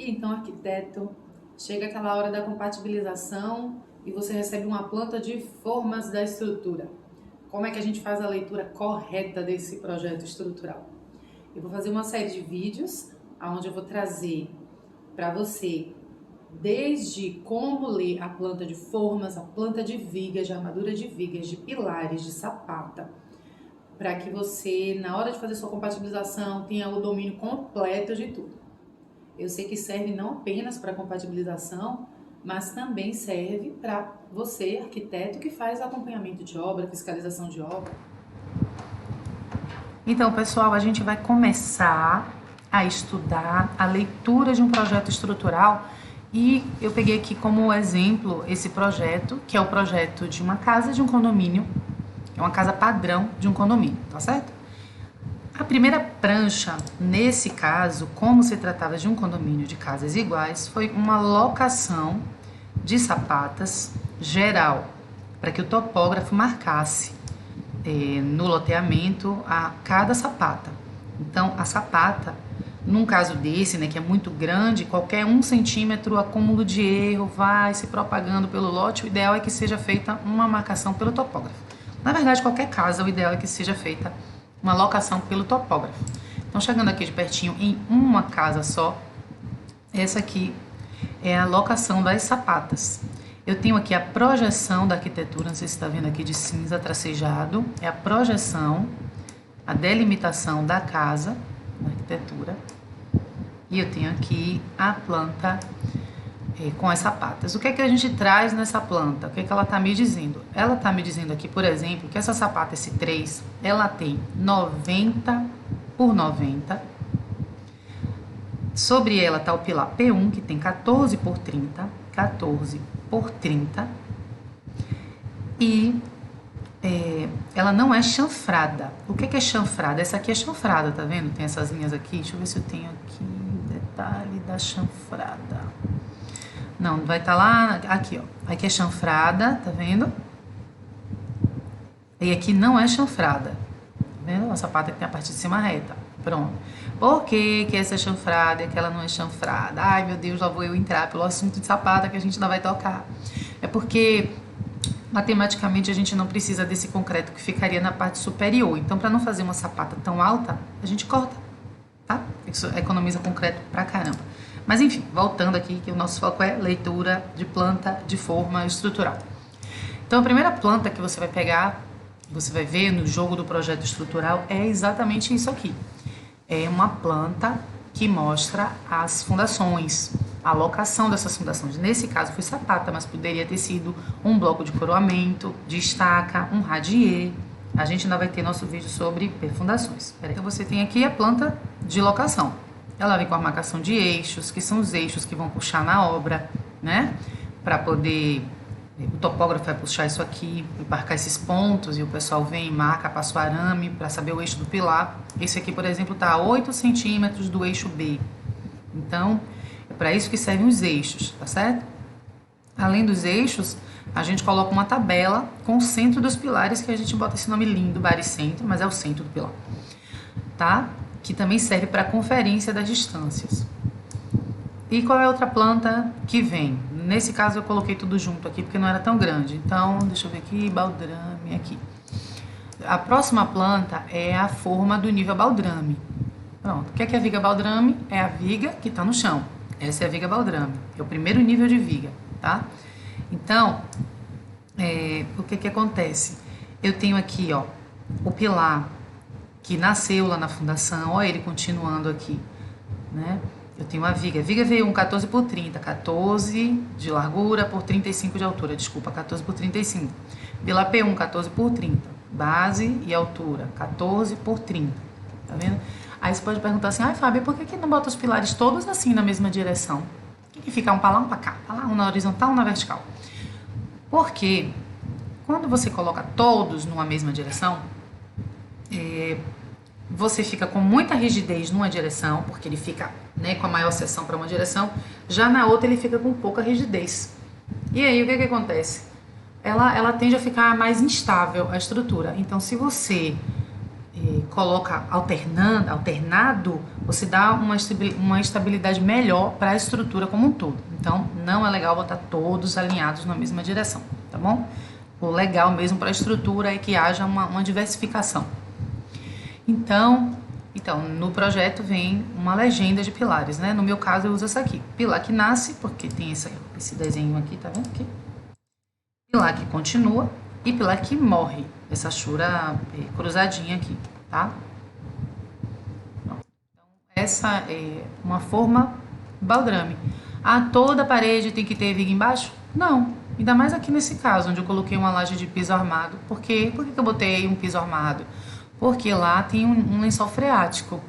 E então, arquiteto, chega aquela hora da compatibilização e você recebe uma planta de formas da estrutura. Como é que a gente faz a leitura correta desse projeto estrutural? Eu vou fazer uma série de vídeos onde eu vou trazer para você desde como ler a planta de formas, a planta de vigas, de armadura de vigas, de pilares, de sapata, para que você, na hora de fazer sua compatibilização, tenha o domínio completo de tudo. Eu sei que serve não apenas para compatibilização, mas também serve para você, arquiteto, que faz acompanhamento de obra, fiscalização de obra. Então, pessoal, a gente vai começar a estudar a leitura de um projeto estrutural e eu peguei aqui como exemplo esse projeto, que é o projeto de uma casa de um condomínio, é uma casa padrão de um condomínio, tá certo? A primeira prancha, nesse caso, como se tratava de um condomínio de casas iguais, foi uma locação de sapatas geral, para que o topógrafo marcasse no loteamento a cada sapata. Então, a sapata, num caso desse, né, que é muito grande, qualquer 1 centímetro acúmulo de erro vai se propagando pelo lote, o ideal é que seja feita uma marcação pelo topógrafo. Na verdade, qualquer casa, o ideal é que seja feita uma locação pelo topógrafo. Então, chegando aqui de pertinho em uma casa só, essa aqui é a locação das sapatas. Eu tenho aqui a projeção da arquitetura, não sei se está vendo aqui de cinza tracejado, é a projeção, a delimitação da casa, da arquitetura, e eu tenho aqui a planta com as sapatas. O que é que a gente traz nessa planta? O que é que ela está me dizendo? Ela está me dizendo aqui, por exemplo, que essa sapata S3, ela tem 90 por 90. Sobre ela está o pilar P1, que tem 14 por 30, 14 por 30. E ela não é chanfrada. O que é chanfrada? Essa aqui é chanfrada, tá vendo? Tem essas linhas aqui. Deixa eu ver se eu tenho aqui o detalhe da chanfrada. Não, vai estar lá, aqui ó, aqui é chanfrada, tá vendo? E aqui não é chanfrada, tá vendo? A sapata que tem a parte de cima reta, pronto. Por que essa é chanfrada e aquela não é chanfrada? Ai meu Deus, lá vou eu entrar pelo assunto de sapata que a gente ainda vai tocar. É porque matematicamente a gente não precisa desse concreto que ficaria na parte superior, então para não fazer uma sapata tão alta, a gente corta, tá? Isso economiza concreto pra caramba. Mas enfim, voltando aqui, que o nosso foco é leitura de planta de forma estrutural. Então a primeira planta que você vai pegar, você vai ver no jogo do projeto estrutural, é exatamente isso aqui. É uma planta que mostra as fundações, a locação dessas fundações. Nesse caso foi sapata, mas poderia ter sido um bloco de coroamento, de estaca, um radier. A gente ainda vai ter nosso vídeo sobre fundações. Então você tem aqui a planta de locação. Ela vem com a marcação de eixos, que são os eixos que vão puxar na obra, né? Para poder, o topógrafo vai puxar isso aqui, marcar esses pontos, e o pessoal vem e marca, passa o arame para saber o eixo do pilar. Esse aqui, por exemplo, está a 8 centímetros do eixo B. Então, é para isso que servem os eixos, tá certo? Além dos eixos, a gente coloca uma tabela com o centro dos pilares, que a gente bota esse nome lindo, baricentro, mas é o centro do pilar, tá? Que também serve para conferência das distâncias. E qual é a outra planta que vem? Nesse caso eu coloquei tudo junto aqui porque não era tão grande. Então, deixa eu ver aqui, baldrame aqui. A próxima planta é a forma do nível baldrame. Pronto. O que é a viga baldrame? É a viga que está no chão. Essa é a viga baldrame. É o primeiro nível de viga, tá? Então, o que acontece? Eu tenho aqui, ó, o pilar que nasceu lá na fundação, ó, ele continuando aqui, né? Eu tenho a viga. A viga veio um 14 por 30, 14 de largura por 35 de altura, desculpa, 14 por 35. Pilar P1, 14 por 30. Base e altura, 14 por 30. Tá vendo? Aí você pode perguntar assim, ai Fábio, por que não bota os pilares todos assim na mesma direção? Por que fica um pra lá, um pra cá? Pra lá, um na horizontal, um na vertical? Porque quando você coloca todos numa mesma direção, você fica com muita rigidez numa direção, porque ele fica, né, com a maior seção para uma direção, já na outra ele fica com pouca rigidez. E aí o que acontece? Ela tende a ficar mais instável, a estrutura. Então, se você coloca alternado, você dá uma estabilidade melhor para a estrutura como um todo. Então, não é legal botar todos alinhados na mesma direção, tá bom? O legal mesmo para a estrutura é que haja uma diversificação. Então, no projeto vem uma legenda de pilares, né? No meu caso, eu uso essa aqui. Pilar que nasce, porque tem esse desenho aqui, tá vendo aqui? Pilar que continua e pilar que morre. Essa chura cruzadinha aqui, tá? Então, essa é uma forma baldrame. Toda parede tem que ter viga embaixo? Não. Ainda mais aqui nesse caso, onde eu coloquei uma laje de piso armado. Por quê? Por que eu botei um piso armado? Porque lá tem um lençol freático.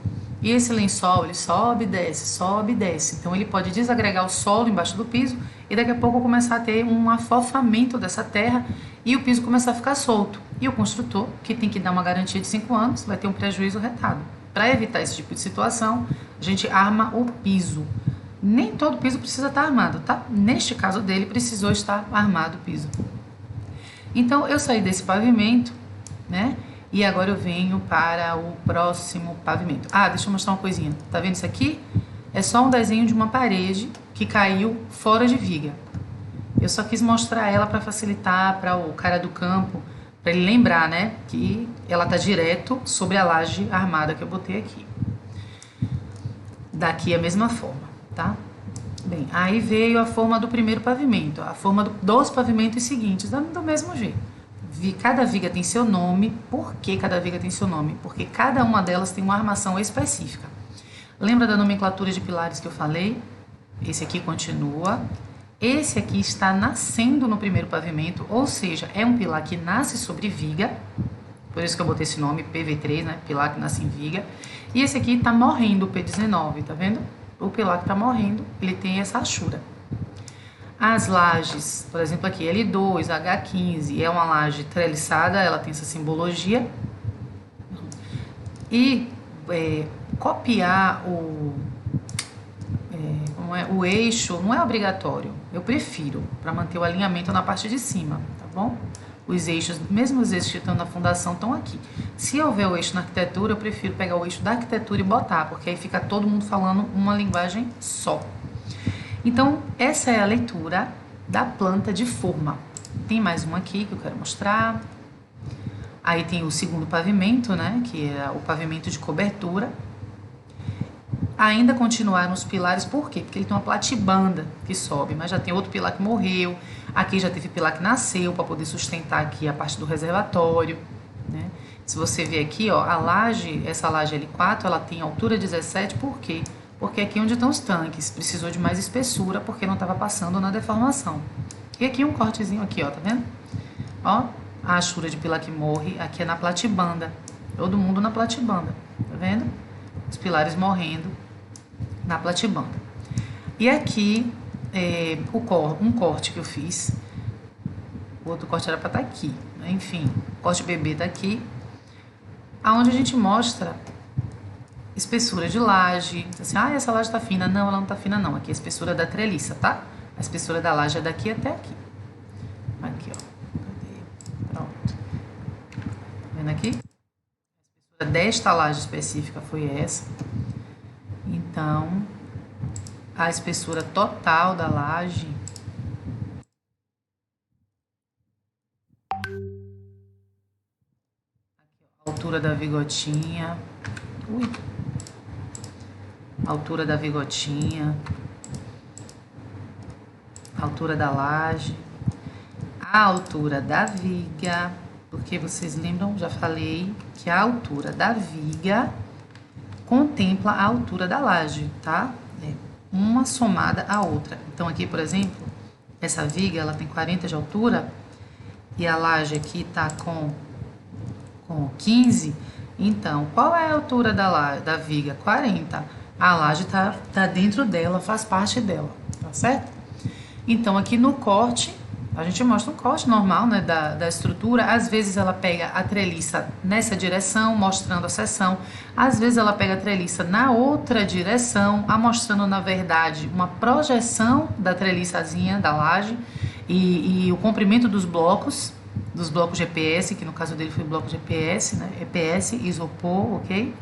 E esse lençol, ele sobe e desce, sobe e desce. Então, ele pode desagregar o solo embaixo do piso e daqui a pouco começar a ter um afofamento dessa terra e o piso começar a ficar solto. E o construtor, que tem que dar uma garantia de 5 anos, vai ter um prejuízo retado. Para evitar esse tipo de situação, a gente arma o piso. Nem todo piso precisa estar armado, tá? Neste caso dele, precisou estar armado o piso. Então, eu saí desse pavimento, né? E agora eu venho para o próximo pavimento. Deixa eu mostrar uma coisinha. Tá vendo isso aqui? É só um desenho de uma parede que caiu fora de viga. Eu só quis mostrar ela para facilitar para o cara do campo, para ele lembrar, né? Que ela tá direto sobre a laje armada que eu botei aqui. Daqui a mesma forma, tá? Bem, aí veio a forma do primeiro pavimento, a forma dos pavimentos seguintes, do mesmo jeito. Cada viga tem seu nome. Por que cada viga tem seu nome? Porque cada uma delas tem uma armação específica. Lembra da nomenclatura de pilares que eu falei? Esse aqui continua. Esse aqui está nascendo no primeiro pavimento, ou seja, é um pilar que nasce sobre viga. Por isso que eu botei esse nome, PV3, né? Pilar que nasce em viga. E esse aqui está morrendo, o P19, tá vendo? O pilar que está morrendo, ele tem essa achura. As lajes, por exemplo aqui, L2, H15, é uma laje treliçada, ela tem essa simbologia. E copiar o eixo não é obrigatório. Eu prefiro, para manter o alinhamento na parte de cima, tá bom? Os eixos, mesmo os eixos que estão na fundação, estão aqui. Se houver o eixo na arquitetura, eu prefiro pegar o eixo da arquitetura e botar, porque aí fica todo mundo falando uma linguagem só. Então, essa é a leitura da planta de forma. Tem mais uma aqui que eu quero mostrar. Aí tem o segundo pavimento, né? Que é o pavimento de cobertura. Ainda continuar nos pilares, por quê? Porque ele tem uma platibanda que sobe, mas já tem outro pilar que morreu. Aqui já teve pilar que nasceu para poder sustentar aqui a parte do reservatório, né? Se você ver aqui, ó, a laje, essa laje L4, ela tem altura 17, por quê? Porque aqui onde estão os tanques, precisou de mais espessura porque não estava passando na deformação. E aqui um cortezinho aqui, ó, tá vendo? Ó, a achura de pilar que morre, aqui é na platibanda. Todo mundo na platibanda, tá vendo? Os pilares morrendo na platibanda. E aqui, um corte que eu fiz. O outro corte era para estar aqui, né? Enfim, o corte bebê tá aqui. Aonde a gente mostra espessura de laje. Assim, essa laje tá fina. Não, ela não tá fina não. Aqui é a espessura da treliça, tá? A espessura da laje é daqui até aqui. Aqui, ó. Cadê? Pronto. Vendo aqui? A espessura desta laje específica foi essa. Então, a espessura total da laje aqui, ó, a altura da vigotinha. Altura da vigotinha, altura da laje, a altura da viga, porque vocês lembram, já falei que a altura da viga contempla a altura da laje, tá? Uma somada à outra. Então aqui, por exemplo, essa viga, ela tem 40 de altura e a laje aqui tá com 15. Então, qual é a altura da viga? 40. A laje tá dentro dela, faz parte dela, tá certo? Então, aqui no corte, a gente mostra um corte normal, né, da estrutura. Às vezes ela pega a treliça nessa direção, mostrando a seção. Às vezes ela pega a treliça na outra direção, mostrando, na verdade, uma projeção da treliçazinha da laje e o comprimento dos blocos. dos blocos de EPS, que no caso dele foi bloco de EPS, né? EPS, isopor, ok?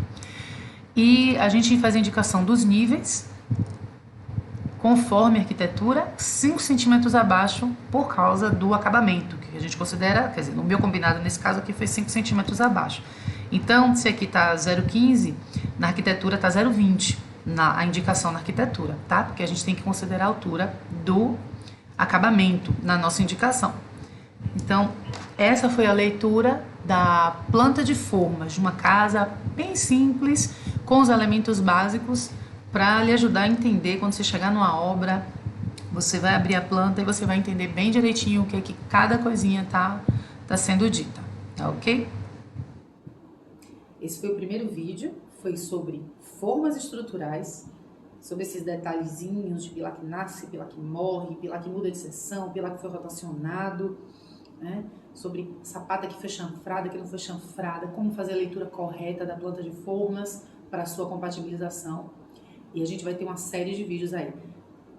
E a gente faz a indicação dos níveis, conforme a arquitetura, 5 centímetros abaixo por causa do acabamento, que a gente considera, quer dizer, no meu combinado nesse caso aqui foi 5 centímetros abaixo. Então, se aqui está 0,15, na arquitetura está 0,20, a indicação na arquitetura, tá? Porque a gente tem que considerar a altura do acabamento na nossa indicação. Então, essa foi a leitura da planta de formas de uma casa bem simples, com os elementos básicos, para lhe ajudar a entender quando você chegar numa obra, você vai abrir a planta e você vai entender bem direitinho o que é que cada coisinha tá sendo dita, tá ok? Esse foi o primeiro vídeo, foi sobre formas estruturais, sobre esses detalhezinhos de pilar que nasce, pilar que morre, pilar que muda de seção, pilar que foi rotacionado, né? Sobre sapata que foi chanfrada, que não foi chanfrada, como fazer a leitura correta da planta de formas para a sua compatibilização. E a gente vai ter uma série de vídeos aí.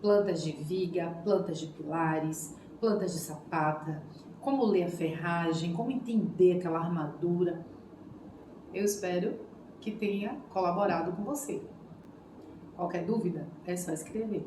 Plantas de viga, plantas de pilares, plantas de sapata, como ler a ferragem, como entender aquela armadura. Eu espero que tenha colaborado com você. Qualquer dúvida, é só escrever.